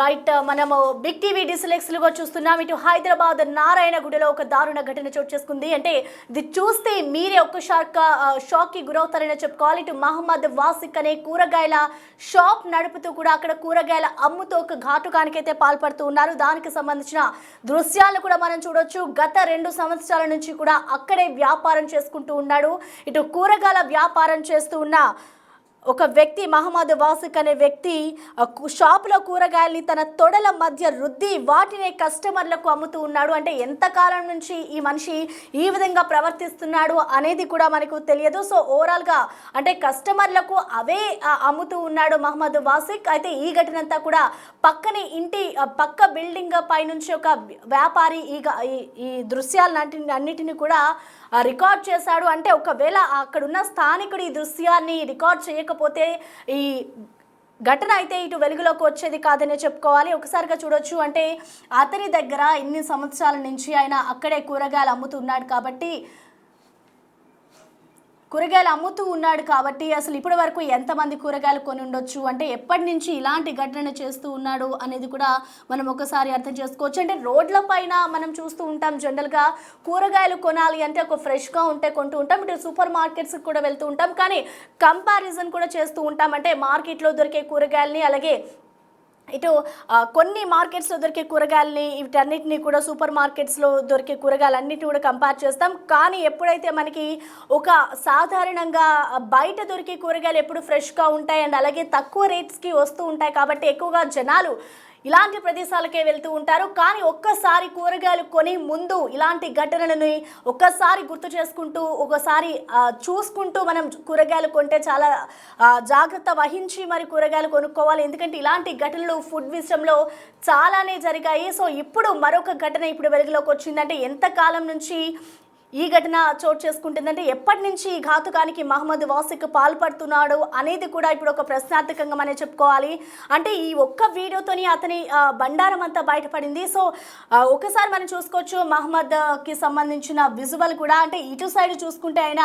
Right మనము big TV డిస్లెక్స్లుగా చూస్తున్నాం. ఇటు హైదరాబాద్ నారాయణగూడలో ఒక దారుణ ఘటన చోటు చేసుకుంది. అంటే ఇది చూస్తే మీరే ఒక్క షాక్కి గురవుతారని చెప్పుకోవాలి. ఇటు మహమ్మద్ వాసిక్ అనే కూరగాయల షాప్ నడుపుతూ కూడా అక్కడ కూరగాయల అమ్ముతూ ఒక ఘాతుకానికైతే పాల్పడుతూ ఉన్నారు. దానికి సంబంధించిన దృశ్యాలను కూడా మనం చూడొచ్చు. గత 2 సంవత్సరాల నుంచి కూడా అక్కడే వ్యాపారం చేసుకుంటూ ఉన్నాడు. ఇటు కూరగాయల వ్యాపారం చేస్తూ ఉన్న ఒక వ్యక్తి మహమ్మద్ వాసిక్ అనే వ్యక్తి షాపులో కూరగాయల్ని తన తొడల మధ్య రుద్ది వాటినే కస్టమర్లకు అమ్ముతూ ఉన్నాడు. అంటే ఎంతకాలం నుంచి ఈ మనిషి ఈ విధంగా ప్రవర్తిస్తున్నాడు అనేది కూడా మనకు తెలియదు. సో ఓవరాల్గా అంటే కస్టమర్లకు అవే అమ్ముతూ ఉన్నాడు మహమ్మద్ వాసిక్. అయితే ఈ ఘటన అంతా కూడా పక్కనే ఇంటి పక్క బిల్డింగ్ పై నుంచి ఒక వ్యాపారి ఈ దృశ్యాలన్నిటిని కూడా రికార్డ్ చేశాడు. అంటే ఒకవేళ అక్కడున్న స్థానికుడు ఈ దృశ్యాన్ని రికార్డ్ చేయకపోతే ఈ ఘటన అయితే ఇటు వెలుగులోకి వచ్చేది కాదనే చెప్పుకోవాలి. ఒకసారిగా చూడొచ్చు. అంటే అతని దగ్గర ఇన్ని సంవత్సరాల నుంచి ఆయన అక్కడే కూరగాయలు అమ్ముతున్నాడు కాబట్టి అసలు ఇప్పటి వరకు ఎంతమంది కూరగాయలు కొని ఉండొచ్చు, అంటే ఎప్పటి నుంచి ఇలాంటి ఘటన చేస్తూ ఉన్నాడు అనేది కూడా మనం ఒకసారి అర్థం చేసుకోవచ్చు. అంటే రోడ్ల పైన మనం చూస్తూ ఉంటాం, జనరల్గా కూరగాయలు కొనాలి అంటే ఒక ఫ్రెష్గా ఉంటే కొంటూ ఉంటాం. ఇటు సూపర్ మార్కెట్స్కి కూడా వెళ్తూ ఉంటాం, కానీ కంపారిజన్ కూడా చేస్తూ ఉంటాం. అంటే మార్కెట్లో దొరికే కూరగాయలని, అలాగే ఇటు కొన్ని మార్కెట్స్లో దొరికే కూరగాయలని, వీటన్నిటిని కూడా సూపర్ మార్కెట్స్లో దొరికే కూరగాయలన్నిటిని కూడా కంపేర్ చేస్తాం. కానీ ఎప్పుడైతే మనకి ఒక సాధారణంగా బయట దొరికే కూరగాయలు ఎప్పుడు ఫ్రెష్గా ఉంటాయి అండ్ అలాగే తక్కువ రేట్స్కి వస్తూ ఉంటాయి కాబట్టి ఎక్కువగా జనాలు ఇలాంటి ప్రదేశాలకే వెళ్తూ ఉంటారు. కానీ ఒక్కసారి కూరగాయలు కొని ముందు ఇలాంటి ఘటనలని ఒక్కసారి గుర్తు చేసుకుంటూ ఒకసారి చూసుకుంటూ మనం కూరగాయలు కొంటే చాలా జాగ్రత్త వహించి మరి కూరగాయలు కొనుక్కోవాలి. ఎందుకంటే ఇలాంటి ఘటనలు ఫుడ్ విషయంలో చాలానే జరిగాయి. సో ఇప్పుడు మరొక ఘటన ఇప్పుడు వెలుగులోకి వచ్చిందంటే ఎంతకాలం నుంచి ఈ ఘటన చోటు చేసుకుంటుందంటే ఎప్పటి నుంచి ఈ ఘాతుకానికి మహమ్మద్ వాసిక్ పాల్పడుతున్నాడు అనేది కూడా ఇప్పుడు ఒక ప్రశ్నార్థకంగా మనం చెప్పుకోవాలి. అంటే ఈ ఒక్క వీడియోతోని అతని బండారం అంతా బయటపడింది. సో ఒకసారి మనం చూసుకోవచ్చు మహమ్మద్కి సంబంధించిన విజువల్ కూడా. అంటే ఇటు సైడ్ చూసుకుంటే ఆయన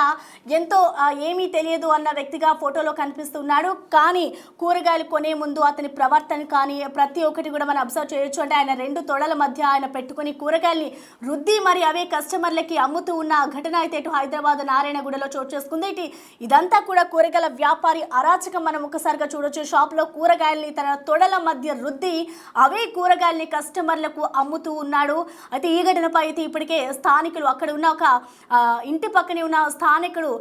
ఎంతో ఏమీ తెలియదు అన్న వ్యక్తిగా ఫోటోలో కనిపిస్తున్నాడు. కానీ కూరగాయలు కొనే ముందు అతని ప్రవర్తన కానీ ప్రతి ఒక్కటి కూడా మనం అబ్జర్వ్ చేయొచ్చు. అంటే ఆయన 2 తొడల మధ్య ఆయన పెట్టుకుని కూరగాయల్ని రుద్ది మరి అవే కస్టమర్లకి అమ్ముతూ ఉన్న ఘటన అయితే ఇటు హైదరాబాద్ నారాయణగూడలో చోటు చేసుకుంది. ఇదంతా కూడా కూరగాయల వ్యాపారి అరాచకం మనం ఒకసారిగా చూడొచ్చు. షాప్లో కూరగాయల్ని తన తొడల మధ్య రుద్ది అవే కూరగాయల్ని కస్టమర్లకు అమ్ముతూ ఉన్నాడు. అయితే ఈ ఘటనపై అయితే ఇప్పటికే స్థానికులు, అక్కడ ఉన్న ఒక ఇంటి పక్కనే ఉన్న స్థానికుడు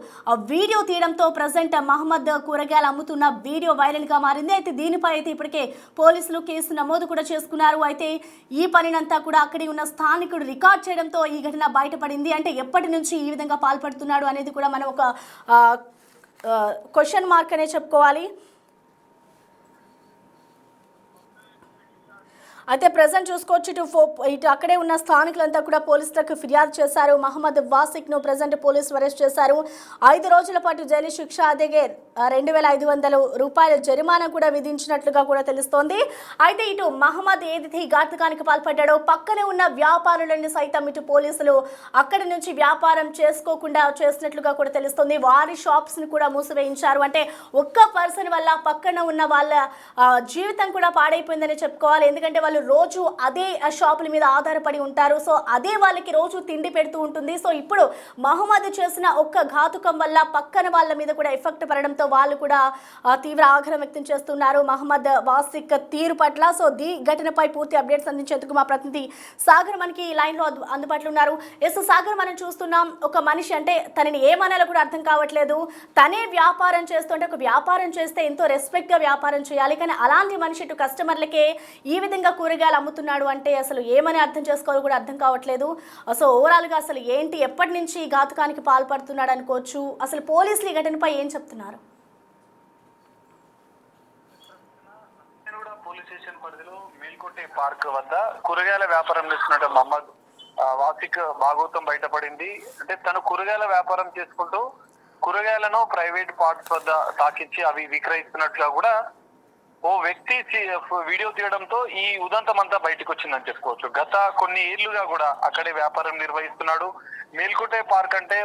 వీడియో తీయడంతో ప్రజెంట్ మహమ్మద్ కూరగాయలు అమ్ముతున్న వీడియో వైరల్గా మారింది. అయితే దీనిపై అయితే ఇప్పటికే పోలీసులు కేసు నమోదు కూడా చేసుకున్నారు. అయితే ఈ పనినంతా కూడా అక్కడి ఉన్న స్థానికుడు రికార్డ్ చేయడంతో ఈ ఘటన బయటపడింది. అంటే ఎప్పటి నుంచి ఈ విధంగా పాల్పడుతున్నాడు అనేది కూడా మనం ఒక క్వశ్చన్ మార్క్ అనే చెప్పుకోవాలి. అయితే ప్రజెంట్ చూసుకోవచ్చు ఇటు అక్కడే ఉన్న స్థానికులంతా కూడా పోలీసులకు ఫిర్యాదు చేశారు. మహమ్మద్ వాసిక్ను ప్రజెంట్ పోలీసులు అరెస్ట్ చేశారు. 5 రోజుల పాటు జైలు శిక్ష, అలాగే 2500 రూపాయల జరిమానా కూడా విధించినట్లుగా కూడా తెలుస్తోంది. అయితే ఇటు మహమ్మద్ ఏదైతే ఈ ఘాతుకానికి పాల్పడ్డాడో పక్కనే ఉన్న వ్యాపారులను సైతం ఇటు పోలీసులు అక్కడి నుంచి వ్యాపారం చేసుకోకుండా చేసినట్లుగా కూడా తెలుస్తుంది. వారి షాప్స్ని కూడా మూసివేయించారు. అంటే ఒక్క పర్సన్ వల్ల పక్కన ఉన్న వాళ్ళ జీవితం కూడా పాడైపోయిందని చెప్పుకోవాలి. ఎందుకంటే వాళ్ళు రోజు అదే షాపుల మీద ఆధారపడి ఉంటారు. సో అదే వాళ్ళకి రోజు తిండి పెడుతూ ఉంటుంది. సో ఇప్పుడు మహమ్మద్ చేసిన ఒక్క ఘాతుకం వల్ల పక్కన వాళ్ళ మీద కూడా ఎఫెక్ట్ పడడంతో వాళ్ళు కూడా తీవ్ర ఆగ్రహం వ్యక్తం చేస్తున్నారు మహమ్మద్ వాసిక్ తీరు పట్ల. సో ఈ ఘటనపై పూర్తి అప్డేట్స్ అందించేందుకు మా ప్రతినిధి సాగర్ మనకి లైన్లో అందుబాటులో ఉన్నారు. ఎస్ సాగర్, మనం చూస్తున్నాం ఒక మనిషి, అంటే తనని ఏమనాలో కూడా అర్థం కావట్లేదు. తనే వ్యాపారం చేస్తుంటే, ఒక వ్యాపారం చేస్తే ఎంతో రెస్పెక్ట్గా వ్యాపారం చేయాలి, కానీ అలాంటి మనిషి ఇటు కస్టమర్లకే ఈ విధంగా కూరగాయలు అమ్ముతున్నాడు అంటే అసలు ఏమని అర్థం చేసుకోవాలో కూడా అర్థం కావట్లేదు. సో ఓవరాల్గా అసలు ఏంటి, ఎప్పటి నుంచి ఈ ఘాతుకానికి పాల్పడుతున్నాడు అనుకోవచ్చు? అసలు పోలీసులు ఈ ఘటనపై ఏం చెప్తున్నారు? పోలీస్ స్టేషన్ పరిధిలో మేల్కొట్టే పార్క్ వద్ద కూరగాయల వ్యాపారం చేస్తున్న మహమ్మద్ వాసిక్ భాగవతం బయటపడింది. అంటే తను కూరగాయల వ్యాపారం చేసుకుంటూ కూరగాయలను ప్రైవేట్ పార్ట్స్ వద్ద తాకించి అవి విక్రయిస్తున్నట్లుగా కూడా ఓ వ్యక్తి వీడియో తీయడంతో ఈ ఉదంతం అంతా బయటకు వచ్చిందని చెప్పుకోవచ్చు. గత కొన్ని ఏళ్లుగా కూడా అక్కడే వ్యాపారం నిర్వహిస్తున్నాడు. మేల్కోటే పార్క్ అంటే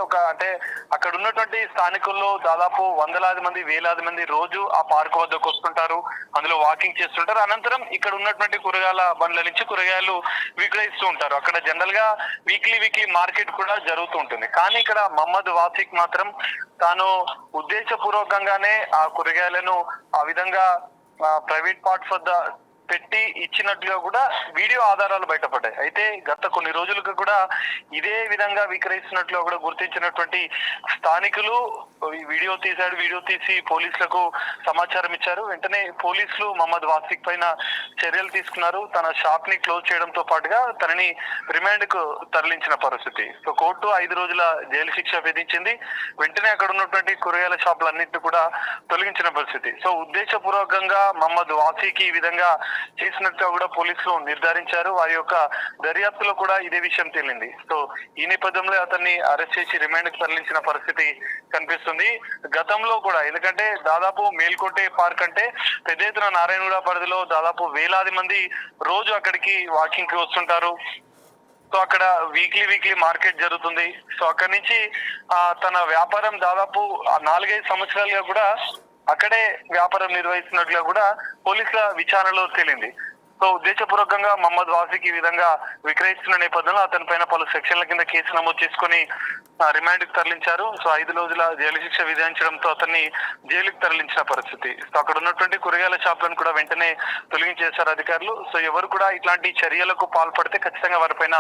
అక్కడ ఉన్నటువంటి స్థానికుల్లో దాదాపు వందలాది మంది, వేలాది మంది రోజు ఆ పార్క్ వద్దకు వస్తుంటారు. అందులో వాకింగ్ చేస్తుంటారు. అనంతరం ఇక్కడ ఉన్నటువంటి కూరగాయల బండ్ల నుంచి కూరగాయలు విక్రయిస్తూ ఉంటారు. అక్కడ జనరల్ గా వీక్లీ మార్కెట్ కూడా జరుగుతూ ఉంటుంది. కానీ ఇక్కడ మహమ్మద్ వాసిక్ మాత్రం తాను ఉద్దేశపూర్వకంగానే ఆ కూరగాయలను ఆ విధంగా ప్రైవేట్ పార్ట్స్ వద్ద పెట్టి ఇచ్చినట్లుగా కూడా వీడియో ఆధారాలు బయటపడ్డాయి. అయితే గత కొన్ని రోజులుగా కూడా ఇదే విధంగా విక్రయిస్తున్నట్లు కూడా గుర్తించినటువంటి స్థానికులు వీడియో తీసి పోలీసులకు సమాచారం ఇచ్చారు. వెంటనే పోలీసులు మహమ్మద్ వాసిక్ పైన చర్యలు తీసుకున్నారు. తన షాప్ ని క్లోజ్ చేయడంతో పాటుగా తనని రిమాండ్ కు తరలించిన పరిస్థితి. సో కోర్టు 5 రోజుల జైలు శిక్ష విధించింది. వెంటనే అక్కడ ఉన్నటువంటి కూరగాయల షాపులన్నింటినీ కూడా తొలగించిన పరిస్థితి. సో ఉద్దేశపూర్వకంగా మహమ్మద్ వాసిక్ ఈ విధంగా చేసినట్టుగా కూడా పోలీసులు నిర్ధారించారు. వారి యొక్క దర్యాప్తులో కూడా ఇదే విషయం తేలింది. సో ఈ నేపథ్యంలో అతన్ని అరెస్ట్ చేసి రిమాండ్ కు తరలించిన పరిస్థితి కనిపిస్తుంది. గతంలో కూడా ఎందుకంటే దాదాపు మేల్కోటే పార్క్ అంటే పెద్ద ఎత్తున నారాయణగూడ పరిధిలో దాదాపు వేలాది మంది రోజు అక్కడికి వాకింగ్ కి వస్తుంటారు. సో అక్కడ వీక్లీ మార్కెట్ జరుగుతుంది. సో అక్కడి నుంచి తన వ్యాపారం దాదాపు 4-5 సంవత్సరాలుగా కూడా అక్కడే వ్యాపారం నిర్వహిస్తున్నట్లుగా కూడా పోలీసుల విచారణలో తేలింది. సో ఉద్దేశపూర్వకంగా మహమ్మద్ వాసిక్ ఈ విధంగా విక్రయిస్తున్న నేపథ్యంలో అతని పైన పలు సెక్షన్ల కింద కేసు నమోదు చేసుకుని రిమాండ్ కు తరలించారు. సో 5 రోజుల జైలు శిక్ష విధించడంతో అతన్ని జైలుకు తరలించిన పరిస్థితి. సో అక్కడ ఉన్నటువంటి కూరగాయల షాపులను కూడా వెంటనే తొలగించేశారు అధికారులు. సో ఎవరు కూడా ఇట్లాంటి చర్యలకు పాల్పడితే ఖచ్చితంగా వారిపైన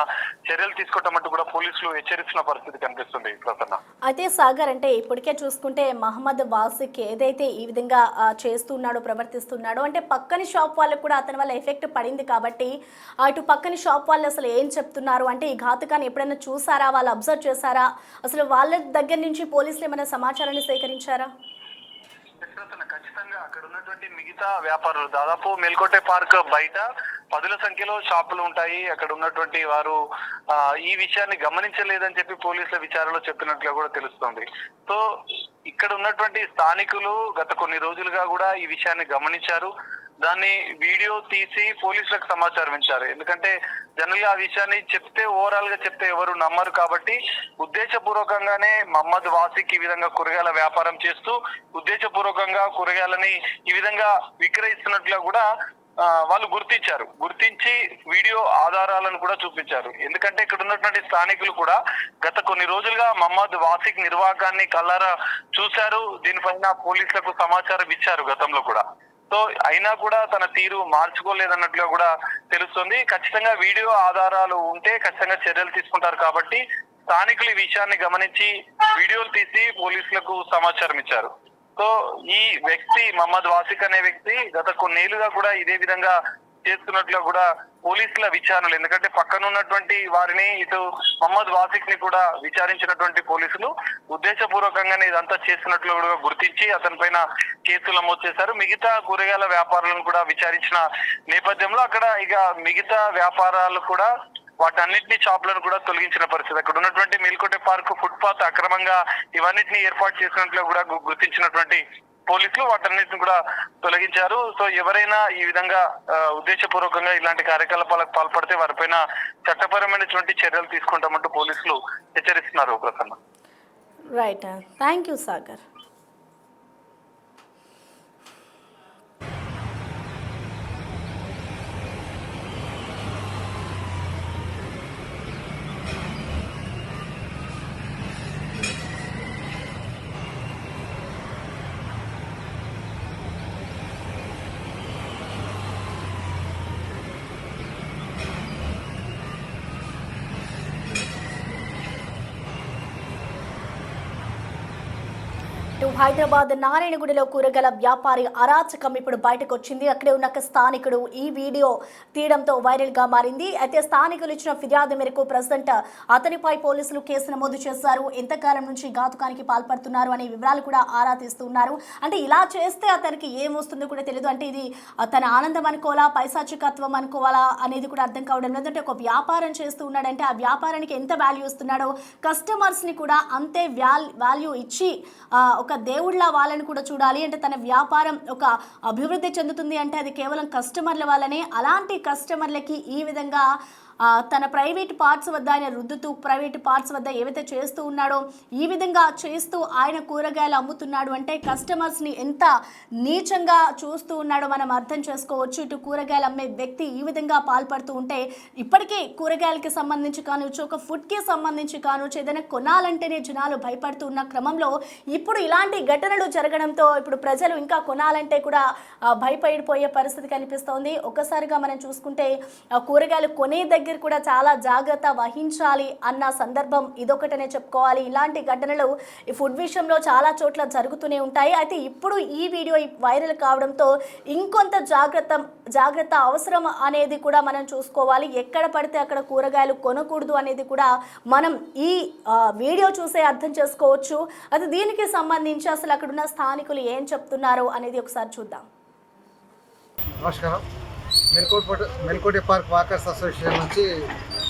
చర్యలు తీసుకోవటం కూడా పోలీసులు హెచ్చరిస్తున్న పరిస్థితి కనిపిస్తుంది. ప్రసన్న, అయితే సాగర్ అంటే ఇప్పటికే చూసుకుంటే మహమ్మద్ వాసిక్ ఏదైతే ఈ విధంగా చేస్తున్నాడో ప్రవర్తిస్తున్నాడో అంటే పక్కని షాప్ వాళ్ళకు కూడా అతని వల్ల ఎఫెక్ట్ పడింది కాబట్టి అటు పక్కని షాప్ వాళ్ళు అసలు ఏం చెప్తున్నారు అంటే ఈ ఘాతుకాన్ని ఎప్పుడైనా చూసారా, వాళ్ళు అబ్జర్వ్ చేశారా, అసలు వాళ్ళ దగ్గర నుంచి పోలీసులు ఏమైనా సమాచారాన్ని సేకరించారా? ఖచ్చితంగా అక్కడ ఉన్నటువంటి మిగతా వ్యాపారులు దాదాపు మేల్కోటే పార్క్ బయట 10ల సంఖ్యలో షాపులు ఉంటాయి. అక్కడ ఉన్నటువంటి వారు ఈ విషయాన్ని గమనించలేదని చెప్పి పోలీసుల విచారణలో చెప్పినట్లుగా కూడా తెలుస్తుంది. సో ఇక్కడ ఉన్నటువంటి స్థానికులు గత కొన్ని రోజులుగా కూడా ఈ విషయాన్ని గమనించారు. దాన్ని వీడియో తీసి పోలీసులకు సమాచారం ఇచ్చారు. ఎందుకంటే జనరల్ గా ఆ విషయాన్ని ఓవరాల్ గా చెప్తే ఎవరు నమ్మరు కాబట్టి ఉద్దేశపూర్వకంగానే మహమ్మద్ వాసిక్ ఈ విధంగా కూరగాయల వ్యాపారం చేస్తూ ఉద్దేశపూర్వకంగా కూరగాయలని ఈ విధంగా విక్రయిస్తున్నట్లుగా కూడా వాళ్ళు గుర్తించి వీడియో ఆధారాలను కూడా చూపించారు. ఎందుకంటే ఇక్కడ ఉన్నటువంటి స్థానికులు కూడా గత కొన్ని రోజులుగా మహమ్మద్ వాసిక్ నిర్వాకాన్ని కళ్ళారా చూశారు. దీనిపైన పోలీసులకు సమాచారం ఇచ్చారు గతంలో కూడా. సో అయినా కూడా తన తీరు మార్చుకోలేదన్నట్లుగా కూడా తెలుస్తుంది. ఖచ్చితంగా వీడియో ఆధారాలు ఉంటే ఖచ్చితంగా చర్యలు తీసుకుంటారు కాబట్టి స్థానికులు ఈ విషయాన్ని గమనించి వీడియోలు తీసి పోలీసులకు సమాచారం ఇచ్చారు. సో ఈ వ్యక్తి మహమ్మద్ వాసిక్ అనే వ్యక్తి గత కొన్నేళ్లుగా కూడా ఇదే విధంగా చేస్తున్నట్లుగా కూడా పోలీసుల విచారణలు, ఎందుకంటే పక్కన ఉన్నటువంటి వారిని ఇటు మహమ్మద్ వాసిక్ ని కూడా విచారించినటువంటి పోలీసులు ఉద్దేశపూర్వకంగానే ఇదంతా చేస్తున్నట్లు కూడా గుర్తించి అతని పైన కేసులు నమోదు చేశారు. మిగతా కూరగాయల వ్యాపారులను కూడా విచారించిన నేపథ్యంలో అక్కడ ఇక మిగతా వ్యాపారాలు కూడా వాటన్నిటిని షాపులను కూడా తొలగించిన పరిస్థితి. అక్కడ ఉన్నటువంటి మేల్కోటే పార్క్ ఫుట్పాత్ అక్రమంగా ఇవన్నిటిని ఏర్పాటు చేసినట్లు కూడా గుర్తించినటువంటి పోలీసులు వాటన్నిటిని కూడా తొలగించారు. సో ఎవరైనా ఈ విధంగా ఉద్దేశపూర్వకంగా ఇలాంటి కార్యకలాపాలకు పాల్పడితే వారిపైన చట్టపరమైనటువంటి చర్యలు తీసుకుంటామంటూ పోలీసులు హెచ్చరిస్తున్నారు. Prasanna, right, thank you Sagar. Hyderabad నారాయణగూడలో కూరగాయల వ్యాపారి అరాచకం ఇప్పుడు బయటకు వచ్చింది. అక్కడే ఉన్న స్థానికుడు ఈ వీడియో తీయడంతో వైరల్ గా మారింది. అయితే స్థానికులు ఇచ్చిన ఫిర్యాదు మేరకు ప్రజెంట్ అతనిపై పోలీసులు కేసు నమోదు చేశారు. ఎంతకాలం నుంచి ఘాతుకానికి పాల్పడుతున్నారు అనే వివరాలు కూడా ఆరా తీస్తున్నారు. అంటే ఇలా చేస్తే అతనికి ఏమొస్తుందో కూడా తెలియదు. అంటే ఇది తన ఆనందం అనుకోవాలా, పైశాచికత్వం అనుకోవాలా అనేది కూడా అర్థం కావడం లేదు. అంటే ఒక వ్యాపారం చేస్తూ ఉన్నాడంటే ఆ వ్యాపారానికి ఎంత వాల్యూ ఇస్తున్నాడో కస్టమర్స్ ని కూడా అంతే వాల్యూ ఇచ్చి ఒక దేవుళ్ళ వాళ్ళని కూడా చూడాలి. అంటే తన వ్యాపారం ఒక అభివృద్ధి చెందుతుంది అంటే అది కేవలం కస్టమర్ల వల్లనే. అలాంటి కస్టమర్లకి ఈ విధంగా తన ప్రైవేట్ పార్ట్స్ వద్ద ఆయన రుద్దుతూ ప్రైవేట్ పార్ట్స్ వద్ద ఏవైతే చేస్తూ ఉన్నాడో ఈ విధంగా చేస్తూ ఆయన కూరగాయలు అమ్ముతున్నాడు అంటే కస్టమర్స్ని ఎంత నీచంగా చూస్తూ ఉన్నాడో మనం అర్థం చేసుకోవచ్చు. ఇటు కూరగాయలు అమ్మే వ్యక్తి ఈ విధంగా పాల్పడుతూ ఉంటే ఇప్పటికీ కూరగాయలకి సంబంధించి కావచ్చు, ఒక ఫుడ్కి సంబంధించి కావచ్చు, ఏదైనా కొనాలంటేనే జనాలు భయపడుతూ ఉన్న క్రమంలో ఇప్పుడు ఇలాంటి ఘటనలు జరగడంతో ఇప్పుడు ప్రజలు ఇంకా కొనాలంటే కూడా భయపడిపోయే పరిస్థితి కనిపిస్తోంది. ఒక్కసారిగా మనం చూసుకుంటే కూరగాయలు కొనే దగ్గర కూడా చాలా జాగ్రత్త వహించాలి అన్న సందర్భం ఇదొకటనే చెప్పుకోవాలి. ఇలాంటి ఘటనలు ఈ ఫుడ్ విషయంలో చాలా చోట్ల జరుగుతూనే ఉంటాయి. అయితే ఇప్పుడు ఈ వీడియో వైరల్ కావడంతో ఇంకొంత జాగ్రత్త అవసరం అనేది కూడా మనం చూసుకోవాలి. ఎక్కడ పడితే అక్కడ కూరగాయలు కొనకూడదు అనేది కూడా మనం ఈ వీడియో చూసే అర్థం చేసుకోవచ్చు. అది దీనికి సంబంధించి అసలు అక్కడున్న స్థానికులు ఏం చెప్తున్నారు అనేది ఒకసారి చూద్దాం. నమస్కారం. మెల్కోటి పార్క్ వాకర్స్ అసోసియేషన్ నుంచి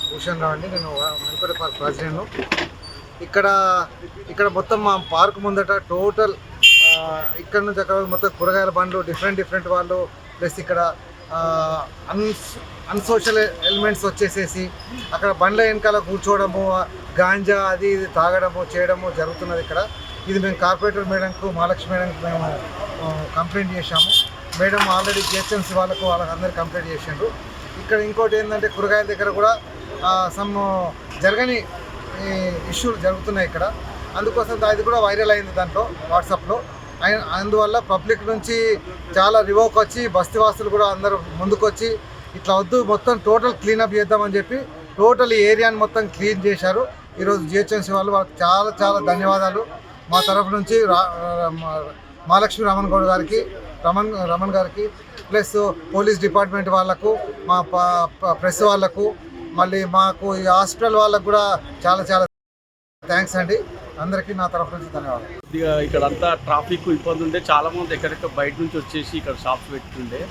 భూషణ్ రావు అండి. నేను మెల్కోటి పార్క్ ప్రెసిడెంట్ను. ఇక్కడ మొత్తం మా పార్క్ ముందట టోటల్ ఇక్కడ నుంచి అక్కడ మొత్తం కూరగాయల బండ్లు డిఫరెంట్ వాళ్ళు ప్లస్ ఇక్కడ అన్సోషల్ ఎలిమెంట్స్ వచ్చేసేసి అక్కడ బండ్ల వెనకాల కూర్చోవడము, గాంజా అది ఇది తాగడము చేయడము జరుగుతున్నది ఇక్కడ. ఇది మేము కార్పొరేటర్ మేడంకు మహాలక్ష్మి మేడంకి మేము కంప్లైంట్ చేశాము. మేడం ఆల్రెడీ జిహెచ్ఎంసీ వాళ్ళందరూ కంప్లైంట్ చేసిండ్రు. ఇక్కడ ఇంకోటి ఏంటంటే కూరగాయల దగ్గర కూడా సమ్ జరగని ఇష్యూలు జరుగుతున్నాయి ఇక్కడ. అందుకోసం అది కూడా వైరల్ అయింది దాంట్లో వాట్సాప్లో. అందువల్ల పబ్లిక్ నుంచి చాలా రివోక్ వచ్చి బస్తీవాసులు కూడా అందరూ ముందుకొచ్చి ఇట్లా వద్దు మొత్తం టోటల్ క్లీనప్ చేద్దామని చెప్పి టోటల్ ఈ ఏరియాని మొత్తం క్లీన్ చేశారు. ఈరోజు జిహెచ్ఎంసీ వాళ్ళకి చాలా ధన్యవాదాలు మా తరఫు నుంచి. మహాలక్ష్మి రమణ్ గారికి ప్లస్ పోలీస్ డిపార్ట్మెంట్ వాళ్ళకు, మా ప్రెస్ వాళ్ళకు, మళ్ళీ మాకు ఈ హాస్పిటల్ వాళ్ళకు కూడా చాలా థ్యాంక్స్ అండి. అందరికీ నా తరఫు నుంచి ధన్యవాదాలు. ఇక్కడ అంతా ట్రాఫిక్ ఇబ్బంది ఉండే, చాలామంది ఎక్కడెక్కడ బయట నుంచి వచ్చేసి ఇక్కడ షాప్స్ పెట్టుకుండే.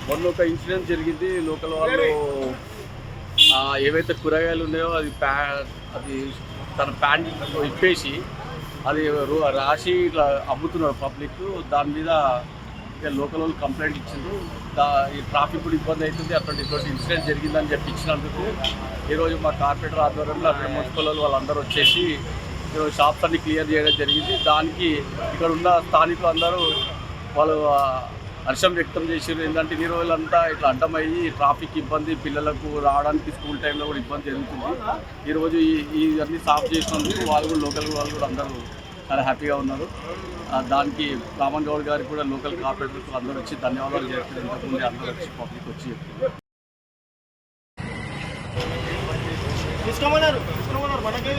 మొన్న ఒక ఇన్సిడెంట్ జరిగింది. లోకల్ వాళ్ళు ఏవైతే కూరగాయలు ఉన్నాయో అది తన ప్యాంట్ ఇప్పేసి అది రాసి ఇట్లా అమ్ముతున్నారు పబ్లిక్. దాని మీద లోకల్ వాళ్ళు కంప్లైంట్ ఇచ్చిండ్రు. ఈ ట్రాఫిక్ కూడా ఇబ్బంది అవుతుంది, అటువంటి ఇన్సిడెంట్ జరిగిందని చెప్పి ఇచ్చినందుకు ఈరోజు మా కార్పొరేటర్ ఆధ్వర్యంలో అక్కడ మున్సిపల్ వాళ్ళందరూ వచ్చేసి ఈరోజు షాప్స్ అన్ని క్లియర్ చేయడం జరిగింది. దానికి ఇక్కడ ఉన్న స్థానికులు అందరూ వాళ్ళు హర్షం వ్యక్తం చేసారు. ఏంటంటే ఈ రోజులంతా ఇట్లా అడ్డమయ్యి ట్రాఫిక్ ఇబ్బంది, పిల్లలకు రావడానికి స్కూల్ టైంలో కూడా ఇబ్బంది జరుగుతుంది. ఈరోజు ఇవన్నీ సాఫ్ చేసినందుకు వాళ్ళు కూడా లోకల్ వాళ్ళు కూడా అందరూ చాలా హ్యాపీగా ఉన్నారు. దానికి రామన్ గౌడ్ గారికి కూడా లోకల్ కార్పొరేటర్స్ అందరూ వచ్చి ధన్యవాదాలు చేస్తారు. ఇంతకుముందు అందరూ వచ్చి పబ్లిక్ వచ్చి తీసుకోమన్నారు మనకి